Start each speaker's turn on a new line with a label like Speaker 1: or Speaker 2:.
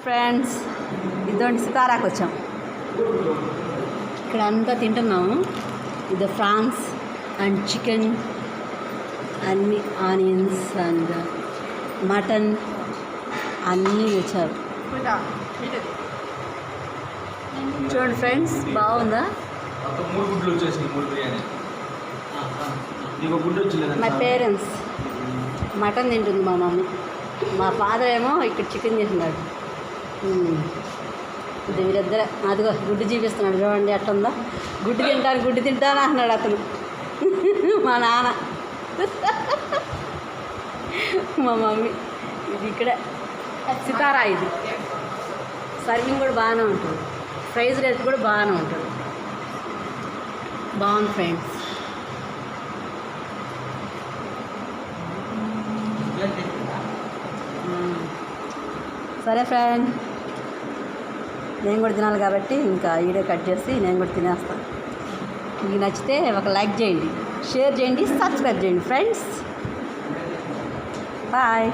Speaker 1: Friends ఇదొంటి సితారాకు వచ్చాం. ఇక్కడ అంతా తింటున్నాము. ఇది ఫ్రాన్స్ అండ్ చికెన్, అన్ని ఆనియన్స్ అండ్ మటన్ అన్నీ తెచ్చారు. చూడండి ఫ్రెండ్స్, బాగుందా? మా పేరెంట్స్ మటన్ తింటుంది, మా మమ్మీ. మా ఫాదర్ ఏమో ఇక్కడ చికెన్ తింటున్నాడు. ఇది వీరిద్దరే. అదిగో గుడ్డు చూపిస్తున్నాడు, చూడండి ఎట్లుందో. గుడ్డు తింటాను అన్నాడు అతను. మా నాన్న, మా మమ్మీ. ఇది ఇక్కడ సితారా. ఇది సర్వింగ్ కూడా బాగానే ఉంటుంది, ప్రైస్ రేట్ కూడా బాగానే ఉంటుంది. బాగుంది ఫ్రెండ్స్. సరే ఫ్రెండ్, నేను కూడా తినాలి కాబట్టి ఇంకా వీడియో కట్ చేసి నేను కూడా తినేస్తాను. మీకు నచ్చితే ఒక లైక్ చేయండి, షేర్ చేయండి, సబ్స్క్రైబ్ చేయండి ఫ్రెండ్స్. బాయ్.